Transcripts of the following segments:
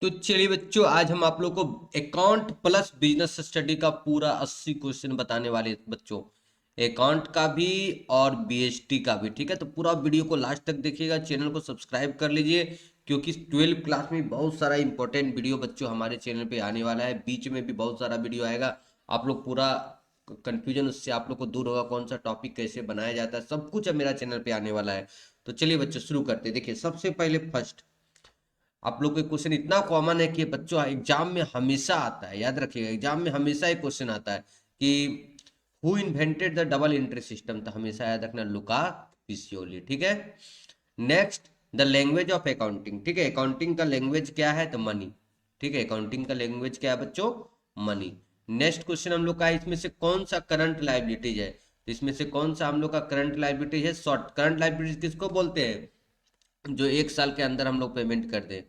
तो चलिए बच्चों, आज हम आप लोग को अकाउंट प्लस बिजनेस स्टडी का पूरा 80 क्वेश्चन बताने वाले हैं बच्चों। अकाउंट का भी और बीएसटी का भी। ठीक है, तो पूरा वीडियो को लास्ट तक देखिएगा, चैनल को सब्सक्राइब कर लीजिए, क्योंकि 12 क्लास में बहुत सारा इंपॉर्टेंट वीडियो बच्चों हमारे चैनल पे आने वाला है। बीच में भी बहुत सारा वीडियो आएगा। आप लोग पूरा कंफ्यूजन उससे आप लोग को दूर होगा, कौन सा टॉपिक कैसे बनाया जाता है, सब कुछ अब मेरा चैनल पे आने वाला है। तो चलिए बच्चों शुरू करते हैं। देखिए, सबसे पहले फर्स्ट आप लोग के क्वेश्चन इतना कॉमन है कि बच्चों एग्जाम में हमेशा आता है, याद रखिएगा, एग्जाम में हमेशा एक क्वेश्चन आता है कि who invented the double entry system. तो हमेशा याद रखना, लुका पिसियोली। ठीक है। Next, the language of accounting. ठीक है, अकाउंटिंग का लैंग्वेज क्या है? तो मनी। ठीक है, अकाउंटिंग का लैंग्वेज क्या है बच्चों? मनी। नेक्स्ट क्वेश्चन हम लोग का है, इसमें से कौन सा करंट लाइबिलिटीज है? तो इसमें से कौन सा हम लोग का करंट लाइबिलिटीज है? शॉर्ट करंट लाइबिलिटीज किसको बोलते हैं? जो एक साल के अंदर हम लोग पेमेंट कर दें।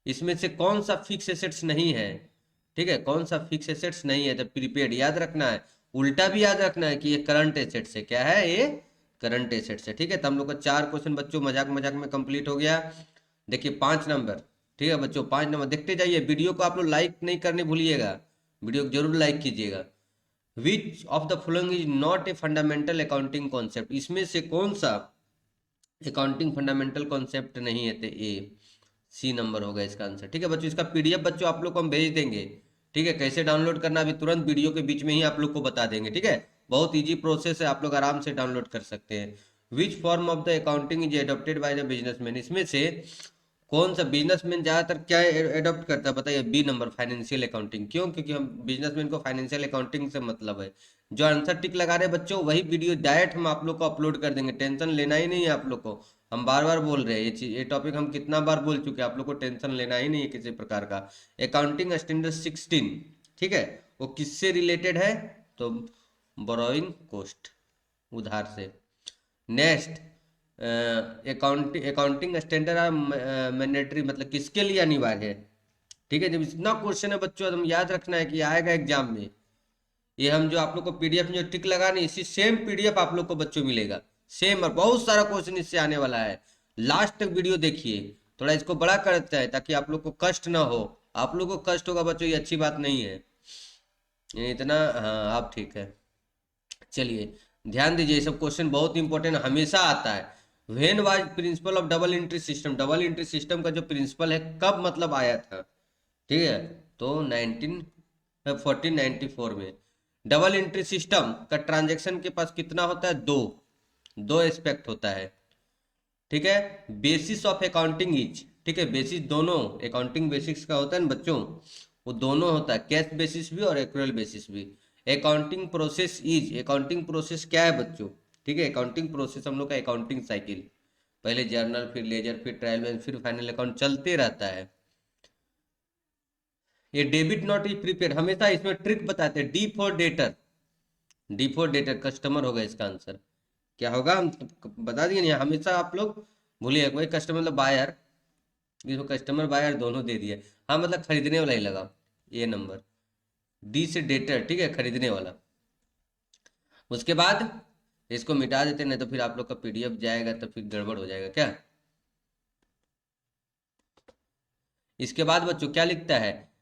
इसमें से कौन सा फिक्स एसेट्स नहीं है? ठीक है, कौन सा फिक्स एसेट्स नहीं है? तो प्रीपेड। याद रखना है, उल्टा भी याद रखना है कि ये करंट एसेट्स है। क्या है ये? करंट एसेट्स है। ठीक है, तो हम लोग का 4 क्वेश्चन बच्चों मजाक मजाक में कंप्लीट हो गया। देखिए 5 नंबर। ठीक है बच्चों, 5 नंबर देखते जाइए। वीडियो को आप लोग लाइक नहीं करने भूलिएगा, वीडियो को जरूर लाइक कीजिएगा। विच of the following is not a fundamental accounting concept? इसमें से कौन सा अकाउंटिंग फंडामेंटल कॉन्सेप्ट नहीं है? तो ए, सी नंबर होगा इसका आंसर। ठीक है बच्चों, इसका पीडीएफ बच्चों आप लोग को हम भेज देंगे। ठीक है, कैसे डाउनलोड करना अभी तुरंत वीडियो के बीच में ही आप लोग को बता देंगे। ठीक है, बहुत इजी प्रोसेस है, आप लोग आराम से डाउनलोड कर सकते हैं। Which form of the accounting is adopted by the businessman? इसमें से कौन सा बिजनेसमैन ज्यादातर क्या एडॉप्ट करता है? बताइए। B number, financial accounting. क्यों? क्योंकि हम बिजनेसमैन को फाइनेंशियल अकाउंटिंग से मतलब है। जो आंसर टिक लगा रहे बच्चों, वही वीडियो डायरेक्ट हम आप लोग को अपलोड कर देंगे, टेंशन लेना ही नहीं है आप लोग को। हम बार बार बोल रहे हैं ये चीज, ये टॉपिक हम कितना बार बोल चुके हैं, आप लोग को टेंशन लेना ही नहीं है किसी प्रकार का। Accounting standard 16। ठीक है, वो किससे रिलेटेड है? तो बोरोइंग कॉस्ट, उधार से। Next, accounting accounting standard mandatory, मतलब किसके लिए अनिवार्य है? ठीक है, जब इतना क्वेश्चन है बच्चों, तो हम याद रखना है कि आएगा एग्जाम में। ये हम जो आप लोग को पीडीएफ में जो टिक लगा नहीं, इसी सेम पीडीएफ आप लोग को बच्चों मिलेगा सेम, और बहुत सारा क्वेश्चन इससे आने वाला है। लास्ट तक वीडियो देखिए, थोड़ा इसको बड़ा करता है ताकि आप लोग को कष्ट ना हो। आप लोग को कष्ट होगा बच्चों, ये अच्छी बात नहीं है ये इतना। हाँ, आप ठीक है। चलिए ध्यान दीजिए, ये सब क्वेश्चन बहुत इंपॉर्टेंट हमेशा आता है। When was principle of double entry system? Double entry system का जो प्रिंसिपल है कब मतलब आया था? ठीक है, तो 1494 में। डबल एंट्री सिस्टम का ट्रांजैक्शन के पास कितना होता है? दो, दो एस्पेक्ट होता है। ठीक है, बेसिस ऑफ अकाउंटिंग इज। ठीक है, बेसिस दोनों, अकाउंटिंग बेसिस का होता है ना बच्चों, वो दोनों होता है, कैश बेसिस भी और एक्रुअल बेसिस भी। Accounting process is, accounting process क्या है बच्चों? ठीक है, अकाउंटिंग प्रोसेस हम लोग का अकाउंटिंग साइकिल, पहले जर्नल, फिर लेजर, फिर ट्रायल बैलेंस, फिर फाइनल अकाउंट चलते रहता है। ये डेबिट नॉट इज प्रीपेड, हमेशा इसमें ट्रिक बताते हैं। D for debtor, D for debtor customer होगा इसका आंसर। क्या होगा हम बता दिए नहीं, हमेशा आप लोग भूलिए। कोई कस्टमर मतलब बायर, इसको कस्टमर बायर दोनों दे दिए। हाँ, मतलब खरीदने वाला ही लगा ये नंबर। डी से डेटर, ठीक है, खरीदने वाला। उसके बाद इसको मिटा देते, नहीं तो फिर आप लोग का पीडीएफ जाएगा तो फिर गड़बड़ हो जाएगा क्या। इसके बाद बच्चों क्या लिखता है?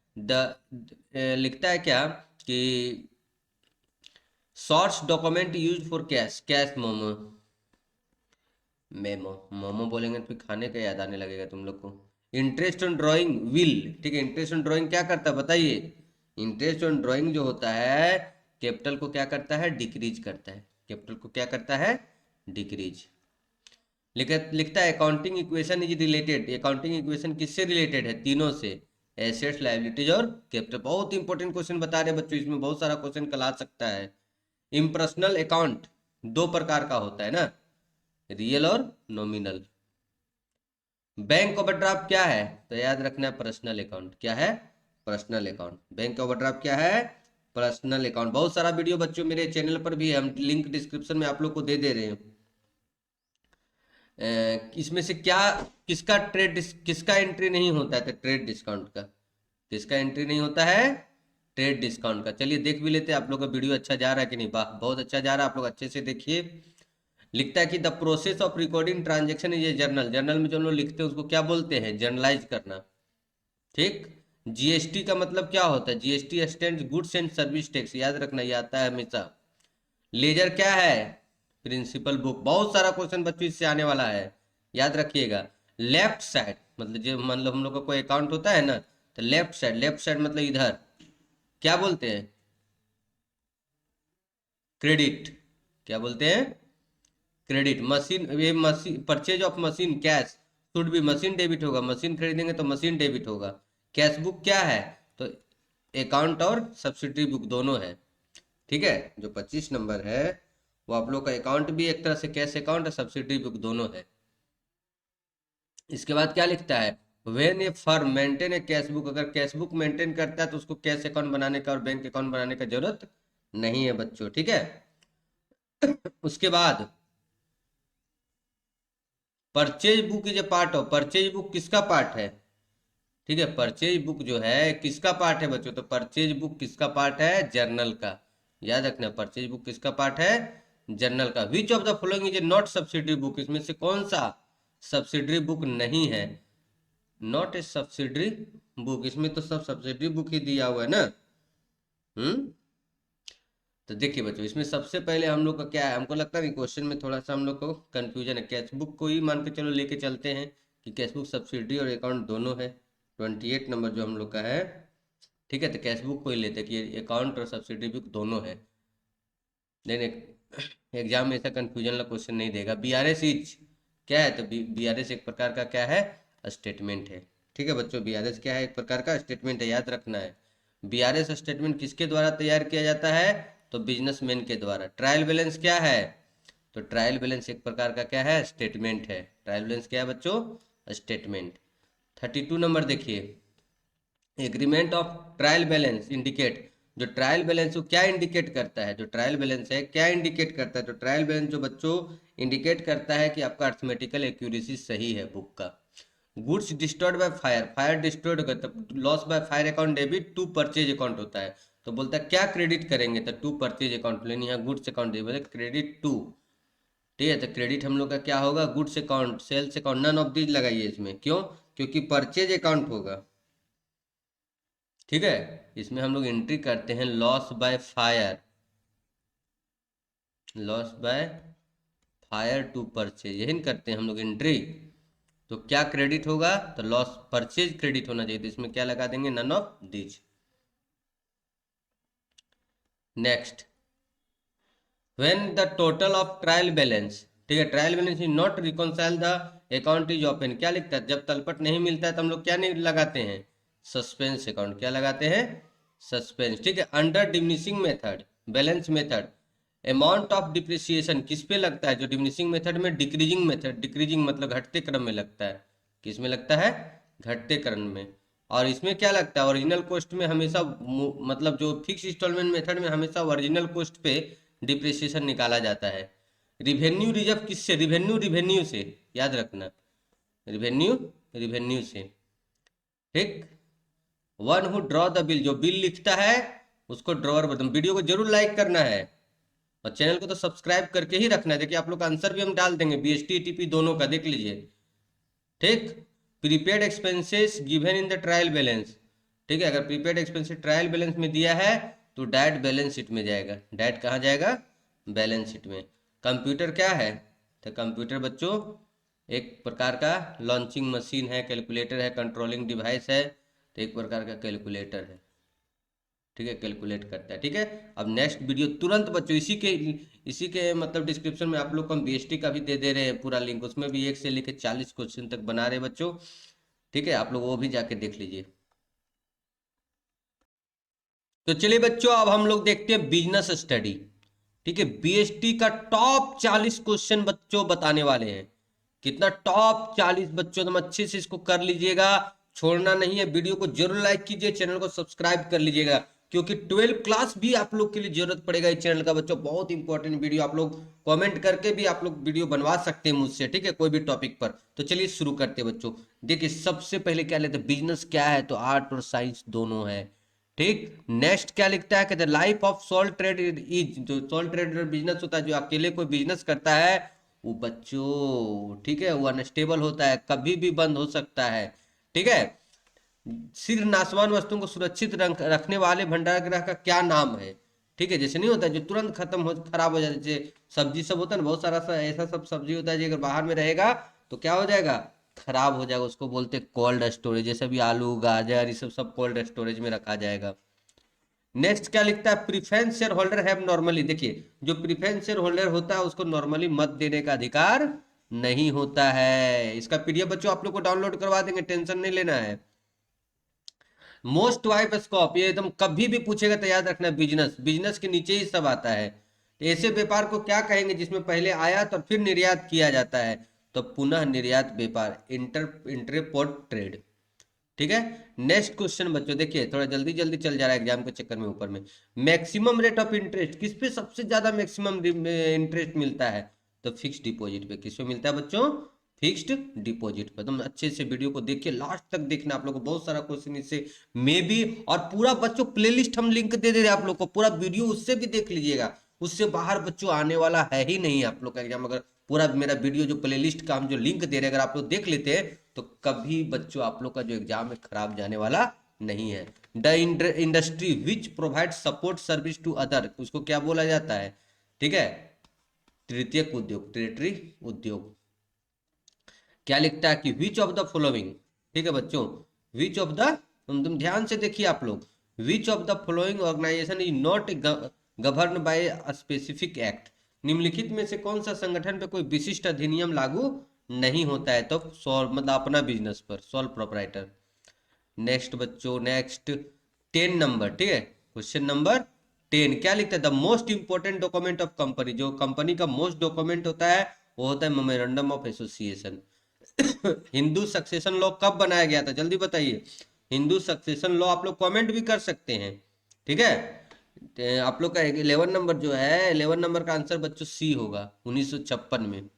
लिखता है क्या कि shorts document use for cash, cash momo, memo, momo बोलेंगे तो फिर खाने का याद आने लगेगा तुम लोग को। Interest on drawing will. ठीक है, इंटरेस्ट ऑन ड्राइंग क्या करता है बताइए? इंटरेस्ट ऑन ड्राइंग जो होता है, कैपिटल को क्या करता है? डिक्रीज करता है। कैपिटल को क्या करता है? डिक्रीज। लिखता है accounting equation is related, accounting equation किससे रिलेटेड है? तीनों से, एसेट्स, लायबिलिटीज और कैपिटल। बहुत इंपॉर्टेंट क्वेश्चन बता रहे बच्चों, इसमें बहुत सारा क्वेश्चन कल आ सकता है। इम्पर्सनल अकाउंट दो प्रकार का होता है ना, रियल और नॉमिनल। बैंक ओवरड्राफ्ट क्या है? तो याद रखना है पर्सनल अकाउंट। क्या है? Personal account. बैंक ओवरड्राफ्ट क्या है? Personal account. बहुत सारा वीडियो बच्चों मेरे चैनल पर भी है, हम लिंक डिस्क्रिप्शन में आप लोग को दे दे रहे हैं। इसमें से क्या, किसका किसका एंट्री नहीं होता है? तो ट्रेड डिस्काउंट का। किसका एंट्री नहीं होता है? ट्रेड डिस्काउंट का। चलिए देख भी लेते हैं आप लोग का वीडियो अच्छा जा रहा है कि नहीं। वाह, बहुत अच्छा जा रहा है, आप लोग अच्छे से देखिए। लिखता है कि the process of recording transaction is a journal, journal में जो लोग लिखते हैं उसको क्या बोलते हैं? जर्नलाइज करना। ठीक। जीएसटी का मतलब क्या होता है? GST stand goods and service tax, याद रखना, ये आता है हमेशा। लेजर क्या है? Principal book. बहुत सारा क्वेश्चन बच्चों इससे आने वाला है, याद रखिएगा। लेफ्ट साइड मतलब जो मतलब हम लोग का कोई अकाउंट होता है ना, तो लेफ्ट साइड, लेफ्ट साइड मतलब इधर क्या बोलते हैं? क्रेडिट। क्या बोलते हैं? क्रेडिट। मशीन, ये machine purchase of machine cash should be, machine debit होगा, मशीन खरीदेंगे तो मशीन डेबिट होगा। कैश बुक क्या है? तो अकाउंट और सब्सिडरी बुक दोनों है। ठीक है, जो 25 नंबर है वो आप लोग का अकाउंट भी एक तरह से कैश अकाउंट और सब्सिडरी बुक दोनों है। इसके बाद क्या लिखता है? When a firm maintain A cash book, अगर कैश बुक मेंटेन करता है तो उसको कैश अकाउंट बनाने का और बैंक अकाउंट बनाने का जरूरत नहीं है बच्चों। ठीक है। उसके बाद purchase book is a part of, purchase book किसका पार्ट है? ठीक है, परचेज बुक जो है किसका पार्ट है बच्चों? तो परचेज बुक किसका पार्ट है? जर्नल का। याद रखना, परचेज बुक किसका पार्ट है? जर्नल का। विच of the following is a not subsidiary book, इसमें से कौन सा सब्सिडरी बुक नहीं है? नॉट ए सब्सिडरी बुक, इसमें तो सब सब्सिडरी बुक ही दिया हुआ है ना। हम्म। तो देखिए बच्चों, इसमें सबसे पहले हम लोग का क्या है, हमको लगता है कि क्वेश्चन में थोड़ा सा हम लोग को कंफ्यूजन है। कैश बुक को ही मान के चलो लेके चलते हैं कि कैश बुक सब्सिडी और अकाउंट दोनों है। 28 नंबर जो हम लोग का है, ठीक है, तो कैश बुक को ही लेते हैं कि अकाउंट और सब्सिडी बुक दोनों है। लेकिन एग्जाम में ऐसा कंफ्यूजन वाला क्वेश्चन नहीं देगा। बीआरएस इज क्या है? तो बीआरएस एक प्रकार का क्या है? स्टेटमेंट है। ठीक है बच्चों, बीआरएस क्या है? एक प्रकार का स्टेटमेंट है, याद रखना है। बीआरएस स्टेटमेंट किसके द्वारा तैयार किया जाता है? तो बिजनेसमैन के द्वारा। ट्रायल बैलेंस क्या है? तो ट्रायल बैलेंस एक प्रकार का क्या है? स्टेटमेंट है। ट्रायल बैलेंस क्या है बच्चों? स्टेटमेंट। 32 नंबर देखिए, agreement of trial balance indicate, जो ट्रायल बैलेंस को क्या इंडिकेट करता है? जो ट्रायल बैलेंस है क्या इंडिकेट करता है? तो ट्रायल बैलेंस जो बच्चों इंडिकेट करता है कि आपका अर्थमेटिकल एक्यूरेसी सही है बुक का। Goods destroyed by fire, fire destroyed होगा तो loss by fire account debit to purchase account होता है। तो बोलता है क्या क्रेडिट करेंगे? तो टू परचेज अकाउंट, लेनी है goods account debit, credit to. ठीक है, तो क्रेडिट हम लोग का क्या होगा? Goods account, sales account, none of these लगाइए इसमें। क्यों? क्योंकि परचेज अकाउंट होगा। ठीक है, इसमें हम लोग एंट्री करते हैं loss by fire, loss by fire to purchase, यही न करते हैं हम लोग एंट्री। तो क्या क्रेडिट होगा? तो लॉस परचेज क्रेडिट होना चाहिए, तो इसमें क्या लगा देंगे? None of these. Next, when the total of trial balance, ठीक है, trial balance is not reconcile the account is open, क्या लिखता है? जब तलपट नहीं मिलता है तो हम लोग क्या नहीं लगाते हैं? Suspense account. क्या लगाते हैं? सस्पेंस। ठीक है, under diminishing method, balance method, amount of depreciation किस पे लगता है? जो डिमिनिशिंग मेथड में डिक्रीजिंग मेथड, डिक्रीजिंग मतलब घटते क्रम में लगता है। किस में लगता है? घटते क्रम में। और इसमें क्या लगता है? ओरिजिनल कॉस्ट में हमेशा मतलब जो फिक्स इंस्टॉलमेंट मेथड में हमेशा ओरिजिनल कॉस्ट पे डिप्रिसिएशन निकाला जाता है। रिवेन्यू रिजर्व किससे? रिवेन्यू, रिवेन्यू से, याद रखना, रिवेन्यू, रिवेन्यू से। ठीक। One who draw the bill, जो बिल लिखता है उसको ड्रॉअर बटन। वीडियो को जरूर लाइक करना है और चैनल को तो सब्सक्राइब करके ही रखना है। देखिए आप लोग का आंसर भी हम डाल देंगे, बीएसटी टीपी दोनों का, देख लीजिए। ठीक। Prepaid expenses given in the trial balance, ठीक है, अगर प्रीपेड एक्सपेंसेस ट्रायल बैलेंस में दिया है तो डायरेक्ट बैलेंस शीट में जाएगा। डायरेक्ट कहाँ जाएगा? बैलेंस शीट में। कंप्यूटर क्या है? तो कंप्यूटर बच्चों एक प्रकार का लॉन्चिंग मशीन है, कैलकुलेटर है, कंट्रोलिंग डिवाइस है, तो एक प्रकार का कैलकुलेटर है। ठीक है, कैलकुलेट करता है। ठीक है, अब नेक्स्ट वीडियो तुरंत बच्चों इसी के मतलब डिस्क्रिप्शन में आप लोग को हम बीएसटी का भी दे दे रहे हैं पूरा लिंक, उसमें भी 1 से लेकर 40 क्वेश्चन तक बना रहे हैं बच्चों। ठीक है, आप लोग वो भी जाके देख लीजिए। तो चलिए बच्चों, अब हम लोग देखते हैं बिजनेस स्टडी। ठीक है, बीएसटी का टॉप 40 क्वेश्चन बच्चों बताने वाले हैं। कितना? टॉप 40 बच्चों, तुम अच्छे से इसको कर लीजिएगा, छोड़ना नहीं है। वीडियो को जरूर लाइक कीजिए, चैनल को सब्सक्राइब कर लीजिएगा, क्योंकि 12 क्लास भी आप लोग के लिए जरूरत पड़ेगा इस चैनल का बच्चों। बहुत इंपॉर्टेंट वीडियो, आप लोग कमेंट करके भी आप लोग वीडियो बनवा सकते हैं मुझसे, ठीक है, कोई भी टॉपिक पर। तो चलिए शुरू करते हैं बच्चों। देखिए सबसे पहले क्या लेते हैं? बिजनेस क्या है? तो आर्ट और साइंस दोनों है। ठीक। नेक्स्ट क्या लिखता है? कहते हैं life of sole trade is, जो सोल ट्रेडर बिजनेस होता है, जो अकेले कोई बिजनेस करता है वो बच्चों, ठीक है, वो अनस्टेबल होता है, कभी भी बंद हो सकता है। ठीक है, शीघ्र नाशवान वस्तुओं को सुरक्षित रखने वाले भंडार गृह का क्या नाम है? ठीक है, जैसे नहीं होता जो तुरंत खत्म हो खराब हो जाता है, जैसे सब्जी सब होता है ना, बहुत सारा ऐसा सब सब्जी होता है जो अगर बाहर में रहेगा तो क्या हो जाएगा, खराब हो जाएगा, उसको बोलते हैं कोल्ड स्टोरेज। जैसे भी आलू गाजर ये सब सब कोल्ड स्टोरेज में रखा जाएगा। नेक्स्ट क्या लिखता है, preference share holder have normally, देखिए जो प्रीफरेंस शेयर होल्डर होता है उसको नॉर्मली मत देने का अधिकार नहीं होता है। इसका पीडीएफ बच्चों आप लोग को डाउनलोड करवा देंगे, टेंशन नहीं लेना है। मोस्ट वाइफ स्कोप, ये एकदम कभी भी पूछेगा तो याद रखना, बिजनेस, बिजनेस के नीचे ही सब आता है। तो ऐसे व्यापार को क्या कहेंगे जिसमें पहले आयात और फिर निर्यात किया जाता है? तो पुनः निर्यात व्यापार, इंटरपोर्ट ट्रेड। ठीक है। नेक्स्ट क्वेश्चन बच्चों देखिए, थोड़ा जल्दी जल्दी चल जा रहा है एग्जाम के चक्कर में ऊपर में। मैक्सिमम रेट ऑफ इंटरेस्ट, किस पे सबसे ज्यादा मैक्सिमम इंटरेस्ट मिलता है? तो फिक्स्ड डिपॉजिट पे। किस पे मिलता है बच्चों? फिक्स्ड डिपॉजिट पे। तुम अच्छे से वीडियो को देखिए, लास्ट तक देखना, आप लोग को बहुत सारा क्वेश्चन इससे मे बी, और पूरा बच्चों प्लेलिस्ट हम लिंक दे दे रहे हैं आप लोग को, पूरा वीडियो उससे भी देख लीजिएगा। उससे बाहर बच्चों आने वाला है ही नहीं आप लोग का एग्जाम, अगर पूरा मेरा वीडियो जो प्लेलिस्ट का हम जो लिंक दे रहे हैं अगर आप लोग देख लेते हैं तो कभी बच्चों आप लोग का जो एग्जाम है खराब जाने वाला नहीं है। The industry which provide support service to other, उसको क्या बोला जाता है? ठीक है, तृतीयक उद्योग, टेरिटरी उद्योग। क्या लिखता है कि विच ऑफ द फॉलोइंग, ठीक है बच्चों, विच ऑफ द, तुम ध्यान से देखिए आप लोग, which of the following organisation is not govern by a specific act, निम्नलिखित में से कौन सा संगठन पे कोई विशिष्ट अधिनियम लागू नहीं होता है? तो सोल मतलब अपना बिजनेस पर, सोल प्रोपराइटर। नेक्स्ट बच्चों, नेक्स्ट 10 नंबर, ठीक है, क्वेश्चन नंबर 10 क्या लिखता है, the most important document of company, जो कंपनी का मोस्ट डॉक्यूमेंट होता है वो होता है memorandum of association. Hindu succession law कब बनाया गया था, जल्दी बताइए। हिंदू सक्सेशन लॉ आप लोग कमेंट भी कर सकते हैं, ठीक है। आप लोग का 11 नंबर जो है, 11 नंबर का आंसर बच्चों सी होगा, 1956 में।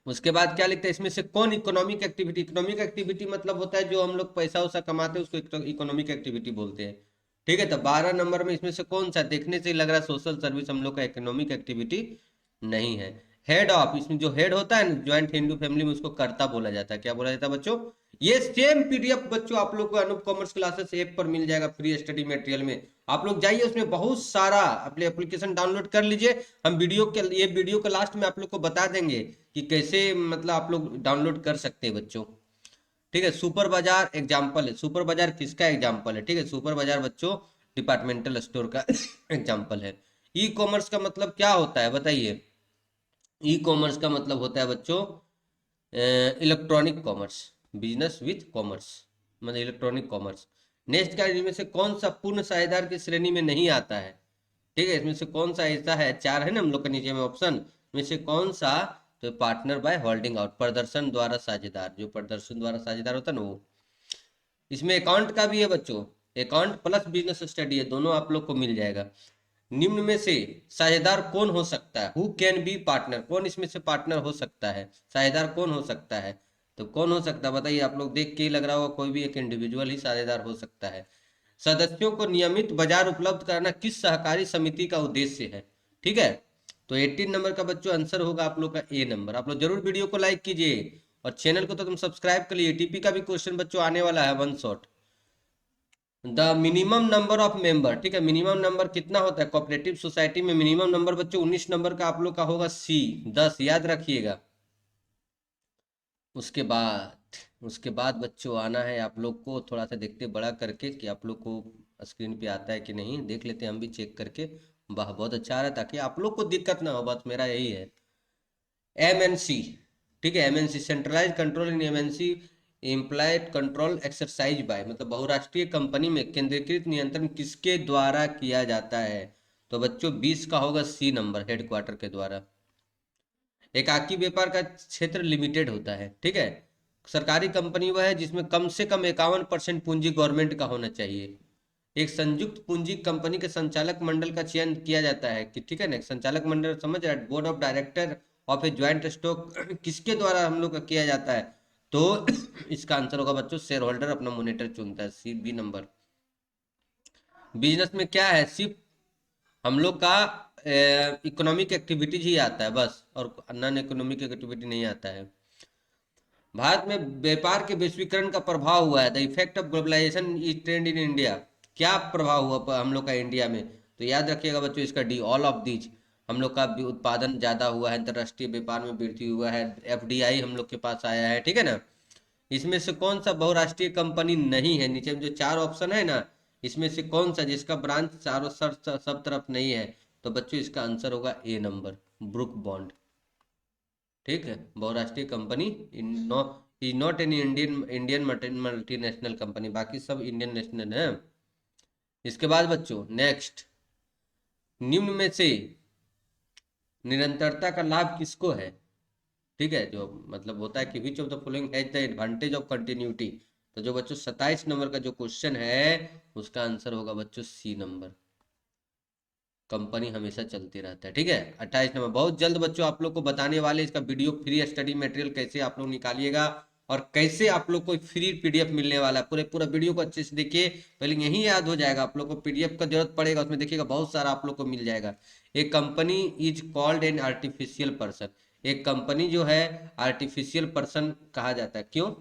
उसके बाद क्या लिखते हैं, इसमें से कौन इकोनॉमिक एक्टिविटी, इकोनॉमिक एक्टिविटी मतलब होता है जो हम लोग पैसा वैसा कमाते हैं उसको इकोनॉमिक एक्टिविटी बोलते हैं। ठीक है, तो 12 नंबर में इसमें से कौन सा, देखने से ही लग रहा है सोशल सर्विस हम लोग का इकोनॉमिक एक्टिविटी नहीं है। हेड ऑफ, इसमें जो हेड होता है ना ज्वाइंट हिंदू फैमिली में, उसको कर्ता बोला जाता है। क्या बोला जाता है बच्चों? ये सेम पीडीएफ बच्चों आप लोग को अनूप कॉमर्स क्लासेस ऐप पर मिल जाएगा फ्री स्टडी मटेरियल में। आप लोग जाइए, उसमें बहुत सारा, अपने एप्लीकेशन डाउनलोड कर लीजिए। हम वीडियो के, ये वीडियो के लास्ट में आप लोग को बता देंगे कि कैसे मतलब आप लोग डाउनलोड कर सकते हैं बच्चों। ठीक है, सुपर बाजार एग्जाम्पल है, सुपर बाजार किसका एग्जाम्पल है? ठीक है, सुपर बाजार बच्चों डिपार्टमेंटल स्टोर का एग्जाम्पल है। ई कॉमर्स का मतलब क्या होता है बताइए? ई कॉमर्स का मतलब होता है बच्चों electronic commerce, business with commas, मतलब इलेक्ट्रॉनिक कॉमर्स। नेक्स्ट का, इनमें से कौन सा पूर्ण साझेदार की श्रेणी में नहीं आता है? ठीक है, इसमें से कौन सा ऐसा है, चार है ना हम लोग के नीचे में ऑप्शन, में से कौन सा? तो पार्टनर बाय होल्डिंग आउट, प्रदर्शन द्वारा साझेदार, जो प्रदर्शन द्वारा साझेदार होता है ना वो। इसमें अकाउंट का भी है बच्चों, अकाउंट प्लस बिजनेस स्टडी है, दोनों आप लोग को मिल जाएगा। निम्न में से साझेदार कौन हो सकता है? हु कैन बी पार्टनर, कौन इसमें से पार्टनर हो सकता है, साझेदार कौन हो सकता है? तो कौन हो सकता है बताइए? आप लोग देख के ही लग रहा होगा कोई भी एक इंडिविजुअल ही साझेदार हो सकता है। सदस्यों को नियमित बाजार उपलब्ध कराना किस सहकारी समिति का उद्देश्य है? ठीक है, तो 18 नंबर का बच्चों आंसर होगा आप लोग का ए नंबर। आप लोग जरूर वीडियो को लाइक कीजिए और चैनल को तो तुम सब्सक्राइब कर लिए। टीपी का भी क्वेश्चन बच्चों आने वाला है, one shot. The minimum number of member, ठीक है, मिनिमम नंबर कितना होता है कोऑपरेटिव सोसाइटी में? मिनिमम नंबर बच्चों 19 नंबर का आप लोग का होगा सी, 10 याद रखिएगा। उसके बाद, उसके बाद बच्चों आना है आप लोग को, थोड़ा सा देखते बड़ा करके कि आप लोग को स्क्रीन पे आता है कि नहीं, देख लेते हैं हम भी चेक करके। वाह बहुत अच्छा आ रहा है, ताकि आप लोग को दिक्कत ना हो, बस मेरा यही है। एमएनसी, ठीक है, MNC centralise control in MNC employed control exercise by, मतलब बहुराष्ट्रीय कंपनी में केंद्रीकृत नियंत्रण किसके द्वारा किया जाता है? तो बच्चों 20 का होगा सी नंबर, हेडक्वार्टर के द्वारा। एकाकी व्यापार का क्षेत्र लिमिटेड होता है, ठीक है। सरकारी कंपनी वह है जिसमें कम से कम 51% पूंजी गवर्नमेंट का होना चाहिए। एक संयुक्त पूंजी कंपनी के संचालक मंडल का चयन किया जाता है कि, ठीक है ना, संचालक मंडल समझ रहा है, board of director of A joint stock किसके द्वारा हम लोग का किया जाता है? तो इसका आंसर होगा बच्चों शेयर होल्डर अपना मोनिटर चुनता है, सी बी नंबर। बिजनेस में क्या है, सिर्फ हम लोग का इकोनॉमिक एक्टिविटीज ही आता है बस, और नॉन इकोनॉमिक एक्टिविटी नहीं आता है। भारत में व्यापार के वैश्वीकरण का प्रभाव हुआ है, the effect of globalisation is trend in India. क्या प्रभाव हुआ हम लोग का इंडिया में? तो याद रखिएगा बच्चों इसका डी, ऑल ऑफ दीज। हम लोग का उत्पादन ज़्यादा हुआ है, अंतर्राष्ट्रीय व्यापार में वृद्धि हुआ है, एफडीआई हम लोग के पास आया है, ठीक है ना। इसमें से कौन सा बहुराष्ट्रीय कंपनी नहीं है? नीचे में जो 4 ऑप्शन है ना, इसमें से कौन सा जिसका ब्रांच चारों सब तरफ नहीं है? तो बच्चों इसका आंसर होगा ए नंबर, ब्रुक बॉन्ड। ठीक है, बहुराष्ट्रीय company is not any Indian multinational company, बाकी सब इंडियन नेशनल है। इसके बाद बच्चों नेक्स्ट, निम्न में से निरंतरता का लाभ किसको है? ठीक है, जो मतलब होता है कि विच of the following has the advantage of continuity. तो जो बच्चों 27 नंबर का जो क्वेश्चन है उसका आंसर होगा बच्चों सी नंबर, कंपनी हमेशा चलती रहता है। ठीक है, 28 नंबर बहुत जल्द बच्चों आप लोग को बताने वाले, इसका वीडियो फ्री स्टडी मटेरियल कैसे आप लोग निकालिएगा और कैसे आप लोग को फ्री पीडीएफ मिलने वाला है। पूरा वीडियो को अच्छे से देखिए, पहले यही याद हो जाएगा, आप लोग को पीडीएफ का जरूरत पड़ेगा, उसमें देखिएगा बहुत सारा आप लोग को मिल जाएगा। एक company is called an artificial person, एक कंपनी जो है आर्टिफिशियल पर्सन कहा जाता है, क्यों?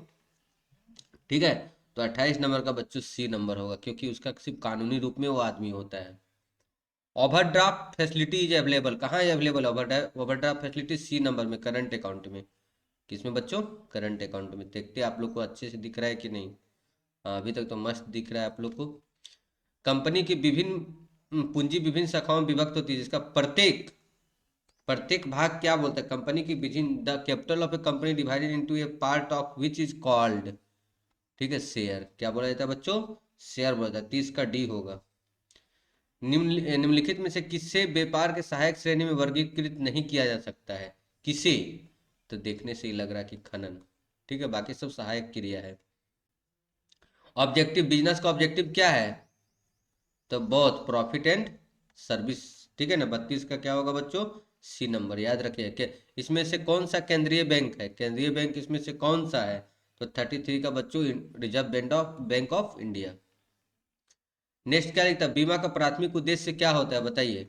ठीक है, तो 28 नंबर का बच्चों सी नंबर होगा, क्योंकि उसका सिर्फ कानूनी रूप में वो आदमी होता है। ओवरड्राफ्ट फैसिलिटी इज अवेलेबल, कहाँ है available overdraft facility? C number में, करंट अकाउंट में। किसमें बच्चों? करंट अकाउंट में। देखते हैं आप लोग को अच्छे से दिख रहा है कि नहीं। हाँ, अभी तक तो मस्त दिख रहा है आप लोग को। कंपनी की विभिन्न पूंजी विभिन्न शाखाओं में विभक्त होती है, जिसका प्रत्येक भाग क्या बोलते हैं? कंपनी की विभिन्न, the capital of A company divided into A part of which is called, ठीक है, शेयर। क्या बोला जाता है बच्चों? शेयर बोला जाता है। 30 का डी होगा। निम्नलिखित में से किसे व्यापार के सहायक श्रेणी में वर्गीकृत नहीं किया जा सकता है? किसे? तो देखने से ही लग रहा है कि खनन। ठीक है, बाकी सब सहायक क्रिया है। ऑब्जेक्टिव, बिजनेस का ऑब्जेक्टिव क्या है? तो बहुत प्रॉफिट एंड सर्विस। ठीक है ना, 32 का क्या होगा बच्चों? C number. याद रखिए, इसमें से कौन सा केंद्रीय बैंक है? केंद्रीय बैंक इसमें से कौन सा है? तो 33 का बच्चों reserve bank of India. Next क्या लिखता है? बीमा का प्राथमिक उद्देश्य क्या होता है बताइए?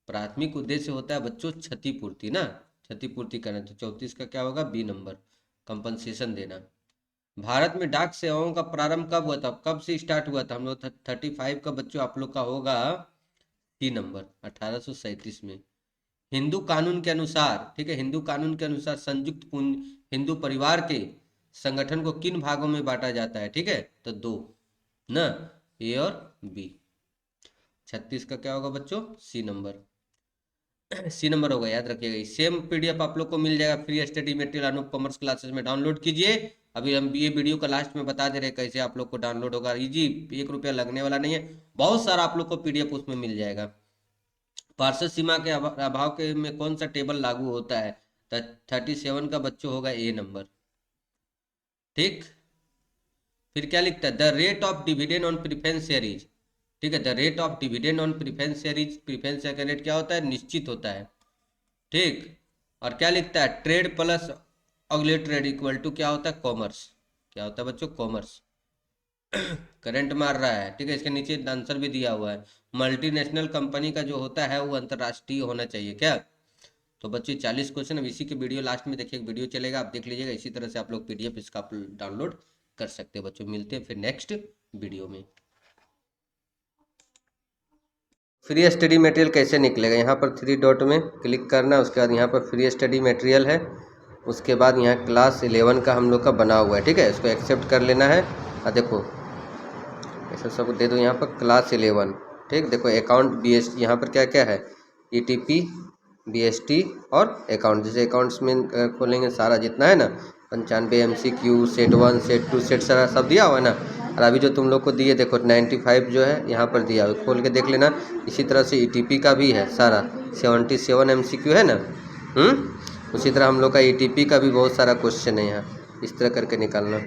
प्राथमिक उद्देश्य होता है बच्चों क्षतिपूर्ति ना, क्षतिपूर्ति करना। तो 34 का क्या होगा? बी नंबर, कंपनसेशन देना। भारत में डाक सेवाओं का प्रारंभ कब हुआ था? कब से स्टार्ट हुआ था? हम लोग 35 का बच्चों आप लोग का होगा सी नंबर, 1837 में। हिंदू कानून के अनुसार, ठीक है, हिंदू कानून के अनुसार संयुक्त हिंदू परिवार के संगठन को किन भागों में बांटा जाता है? ठीक है, तो 2 ना, ए और बी। 36 का क्या होगा बच्चों? सी नंबर, सी नंबर होगा। याद रखिएगा, सेम पीडीएफ आप लोग को मिल जाएगा free study material Anoop commerce classes में। डाउनलोड कीजिए। अभी हम ये वीडियो का लास्ट में बता दे रहे हैं कैसे आप लोग को डाउनलोड होगा, इजी, 1 रुपया लगने वाला नहीं है, बहुत सारा आप लोग को पीडीएफ उसमें मिल जाएगा। पार्षद सीमा के अभाव के में कौन सा टेबल लागू होता है? 37 का बच्चों होगा ए नंबर। ठीक, फिर क्या लिखता है? The rate of dividend on preference shares. ठीक है, the rate of dividend on preference shares, preference share का रेट क्या होता है? निश्चित होता है। ठीक, और क्या लिखता है? ट्रेड प्लस अगले ट्रेड इक्वल टू क्या होता है? कॉमर्स। क्या होता है बच्चों? कॉमर्स। करंट मार रहा है, ठीक है, इसके नीचे आंसर भी दिया हुआ है। मल्टीनेशनल कंपनी का जो होता है वो अंतरराष्ट्रीय होना चाहिए क्या? तो बच्चों 40 क्वेश्चन अब इसी के वीडियो लास्ट में देखिए, वीडियो चलेगा, आप देख लीजिएगा। इसी तरह से आप लोग पीडीएफ इसका डाउनलोड कर सकते हैं बच्चों। मिलते हैं फिर नेक्स्ट वीडियो में। फ्री स्टडी मटेरियल कैसे निकलेगा? यहाँ पर 3 डॉट में क्लिक करना, उसके बाद यहाँ पर फ्री स्टडी मटेरियल है, उसके बाद यहाँ क्लास 11 का हम लोग का बना हुआ है। ठीक है, इसको एक्सेप्ट कर लेना है। और देखो ऐसा सब दे दो यहाँ पर क्लास 11। ठीक, देखो अकाउंट बीएसटी, यहाँ पर क्या क्या है? ईटीपी, बीएसटी और अकाउंट। जैसे अकाउंट्स में खोलेंगे सारा जितना है ना, 95 MCQ, सेट 1, सेट 2, सेट सारा सब दिया हुआ है ना। और अभी जो तुम लोग को दिए देखो 95 जो है यहाँ पर दिया हुआ, खोल के देख लेना। इसी तरह से ईटीपी का भी है सारा, 77 MCQ है ना। उसी तरह हम लोग का ईटीपी का भी बहुत सारा क्वेश्चन है यहाँ, इस तरह करके निकालना।